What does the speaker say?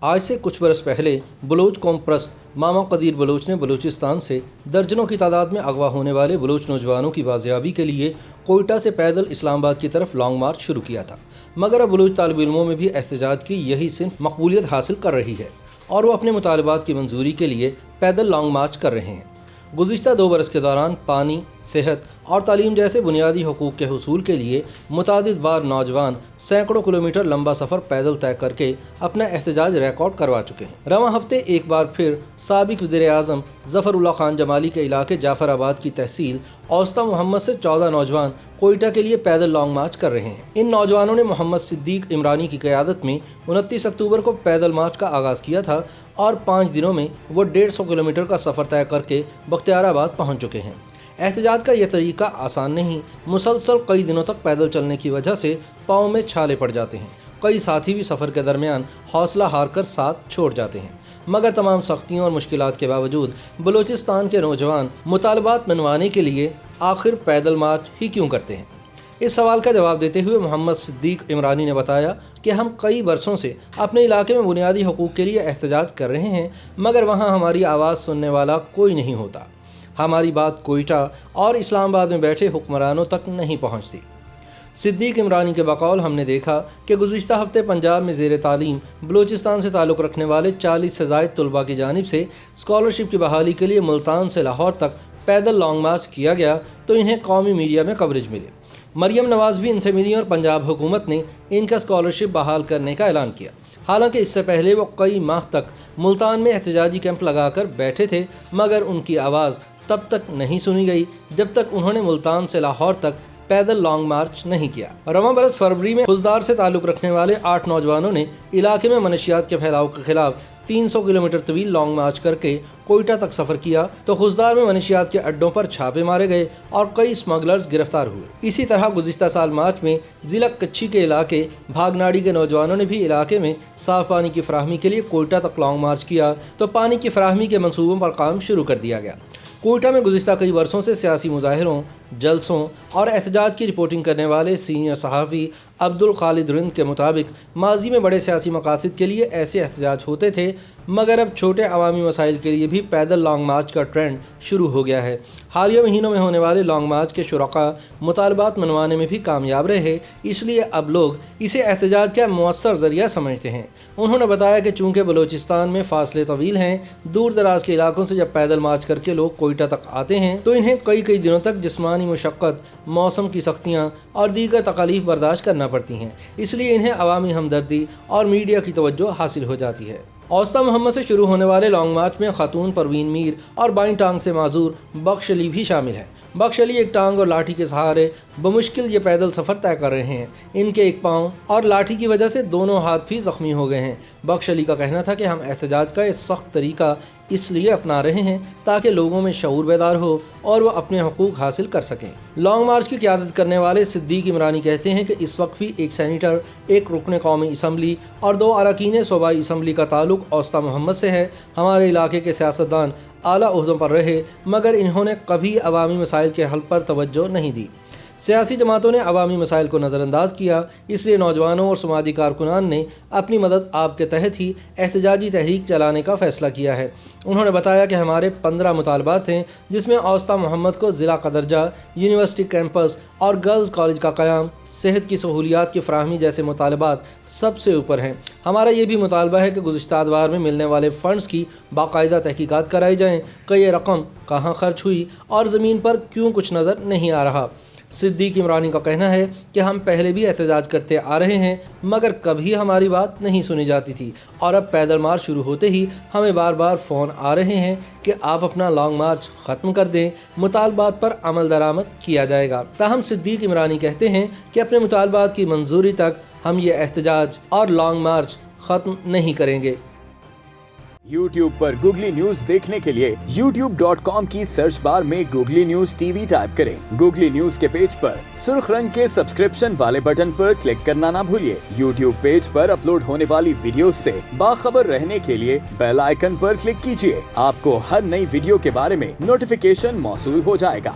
آج سے کچھ برس پہلے بلوچ قوم پرست ماما قدیر بلوچ نے بلوچستان سے درجنوں کی تعداد میں اغوا ہونے والے بلوچ نوجوانوں کی بازیابی کے لیے کوئٹہ سے پیدل اسلام آباد کی طرف لانگ مارچ شروع کیا تھا، مگر اب بلوچ طالب علموں میں بھی احتجاج کی یہی صنف مقبولیت حاصل کر رہی ہے اور وہ اپنے مطالبات کی منظوری کے لیے پیدل لانگ مارچ کر رہے ہیں۔ گزشتہ 2 برس کے دوران پانی، صحت اور تعلیم جیسے بنیادی حقوق کے حصول کے لیے متعدد بار نوجوان سینکڑوں کلومیٹر لمبا سفر پیدل طے کر کے اپنا احتجاج ریکارڈ کروا چکے ہیں۔ رواں ہفتے ایک بار پھر سابق وزیر اعظم ظفر اللہ خان جمالی کے علاقے جعفر آباد کی تحصیل اوسطا محمد سے 14 نوجوان کوئٹہ کے لیے پیدل لانگ مارچ کر رہے ہیں۔ ان نوجوانوں نے محمد صدیق عمرانی کی قیادت میں 29 اکتوبر کو پیدل مارچ کا آغاز کیا تھا اور 5 دنوں میں وہ 150 کلومیٹر کا سفر طے کر کے بختیار آباد پہنچ چکے ہیں۔ احتجاج کا یہ طریقہ آسان نہیں، مسلسل کئی دنوں تک پیدل چلنے کی وجہ سے پاؤں میں چھالے پڑ جاتے ہیں۔ کئی ساتھی بھی سفر کے درمیان حوصلہ ہار کر ساتھ چھوڑ جاتے ہیں، مگر تمام سختیوں اور مشکلات کے باوجود بلوچستان کے نوجوان مطالبات منوانے کے لیے آخر پیدل مارچ ہی کیوں کرتے ہیں؟ اس سوال کا جواب دیتے ہوئے محمد صدیق عمرانی نے بتایا کہ ہم کئی برسوں سے اپنے علاقے میں بنیادی حقوق کے لیے احتجاج کر رہے ہیں، مگر وہاں ہماری آواز سننے والا کوئی نہیں ہوتا۔ ہماری بات کوئٹہ اور اسلام آباد میں بیٹھے حکمرانوں تک نہیں پہنچتی۔ صدیق عمرانی کے بقول ہم نے دیکھا کہ گزشتہ ہفتے پنجاب میں زیر تعلیم بلوچستان سے تعلق رکھنے والے 40 سے زائد طلباء کی جانب سے اسکالرشپ کی بحالی کے لیے ملتان سے لاہور تک پیدل لانگ مارچ کیا گیا تو انہیں قومی میڈیا میں کوریج ملی۔ مریم نواز بھی ان سے ملی اور پنجاب حکومت نے ان کا اسکالرشپ بحال کرنے کا اعلان کیا، حالانکہ اس سے پہلے وہ کئی ماہ تک ملتان میں احتجاجی کیمپ لگا کر بیٹھے تھے، مگر ان کی آواز تب تک نہیں سنی گئی جب تک انہوں نے ملتان سے لاہور تک پیدل لانگ مارچ نہیں کیا۔ رواں برس فروری میں خضدار سے تعلق رکھنے والے 8 نوجوانوں نے علاقے میں منشیات کے پھیلاؤ کے خلاف 300 کلومیٹر طویل لانگ مارچ کر کے کوئٹہ تک سفر کیا تو خضدار میں منشیات کے اڈوں پر چھاپے مارے گئے اور کئی اسمگلرز گرفتار ہوئے۔ اسی طرح گزشتہ سال مارچ میں ضلع کچھی کے علاقے بھاگناڑی کے نوجوانوں نے بھی علاقے میں صاف پانی کی فراہمی کے لیے کوئٹہ تک لانگ مارچ کیا تو پانی کی فراہمی کے منصوبوں پر کام شروع کر دیا گیا۔ کوئٹہ میں گزشتہ کئی برسوں سے سیاسی مظاہروں، جلسوں اور احتجاج کی رپورٹنگ کرنے والے سینئر صحافی عبدالخالد رند کے مطابق ماضی میں بڑے سیاسی مقاصد کے لیے ایسے احتجاج ہوتے تھے، مگر اب چھوٹے عوامی مسائل کے لیے بھی پیدل لانگ مارچ کا ٹرینڈ شروع ہو گیا ہے۔ حالیہ مہینوں میں ہونے والے لانگ مارچ کے شرکاء مطالبات منوانے میں بھی کامیاب رہے، اس لیے اب لوگ اسے احتجاج کا مؤثر ذریعہ سمجھتے ہیں۔ انہوں نے بتایا کہ چونکہ بلوچستان میں فاصلے طویل ہیں، دور دراز کے علاقوں سے جب پیدل مارچ کر کے لوگ کوئٹہ تک آتے ہیں تو انہیں کئی دنوں تک جسمانی مشقت، موسم کی سختیاں اور دیگر تکالیف برداشت کرنا پڑتی ہیں، اس لیے انہیں عوامی ہمدردی اور میڈیا کی توجہ حاصل ہو جاتی ہے۔ اوسطا محمد سے شروع ہونے والے لانگ مارچ میں خاتون پروین میر اور بائیں ٹانگ سے معذور بخش علی بھی شامل ہیں۔ بخش علی ایک ٹانگ اور لاٹھی کے سہارے بمشکل یہ پیدل سفر طے کر رہے ہیں۔ ان کے ایک پاؤں اور لاٹھی کی وجہ سے دونوں ہاتھ بھی زخمی ہو گئے ہیں۔ بخش علی کا کہنا تھا کہ ہم احتجاج کا یہ سخت طریقہ اس لیے اپنا رہے ہیں تاکہ لوگوں میں شعور بیدار ہو اور وہ اپنے حقوق حاصل کر سکیں۔ لانگ مارچ کی قیادت کرنے والے صدیق عمرانی کہتے ہیں کہ اس وقت بھی ایک سینیٹر، ایک رکن قومی اسمبلی اور 2 اراکین صوبائی اسمبلی کا تعلق اوسطا محمد سے ہے۔ ہمارے علاقے کے سیاستدان اعلیٰ عہدوں پر رہے، مگر انہوں نے کبھی عوامی مسائل کے حل پر توجہ نہیں دی۔ سیاسی جماعتوں نے عوامی مسائل کو نظر انداز کیا، اس لیے نوجوانوں اور سماجی کارکنان نے اپنی مدد آپ کے تحت ہی احتجاجی تحریک چلانے کا فیصلہ کیا ہے۔ انہوں نے بتایا کہ ہمارے 15 مطالبات ہیں، جس میں اوسطا محمد کو ضلع کا درجہ، یونیورسٹی کیمپس اور گرلز کالج کا قیام، صحت کی سہولیات کی فراہمی جیسے مطالبات سب سے اوپر ہیں۔ ہمارا یہ بھی مطالبہ ہے کہ گزشتہ ادوار میں ملنے والے فنڈز کی باقاعدہ تحقیقات کرائی جائیں کہ یہ رقم کہاں خرچ ہوئی اور زمین پر کیوں کچھ نظر نہیں آ رہا۔ صدیق عمرانی کا کہنا ہے کہ ہم پہلے بھی احتجاج کرتے آ رہے ہیں، مگر کبھی ہماری بات نہیں سنی جاتی تھی اور اب پیدل مارچ شروع ہوتے ہی ہمیں بار فون آ رہے ہیں کہ آپ اپنا لانگ مارچ ختم کر دیں، مطالبات پر عمل درآمد کیا جائے گا۔ تاہم صدیق عمرانی کہتے ہیں کہ اپنے مطالبات کی منظوری تک ہم یہ احتجاج اور لانگ مارچ ختم نہیں کریں گے۔ YouTube پر گوگلی نیوز دیکھنے کے لیے youtube.com کی سرچ بار میں googly news T V type کریں۔ گوگلی نیوز کے پیج پر سرخ رنگ کے سبسکرپشن والے بٹن پر کلک کرنا نہ بھولیے۔ YouTube پیج پر اپلوڈ ہونے والی ویڈیوز سے باخبر رہنے کے لیے بیل آئیکن پر کلک کیجیے۔ آپ کو ہر نئی ویڈیو کے بارے میں نوٹیفیکیشن موصول ہو جائے گا۔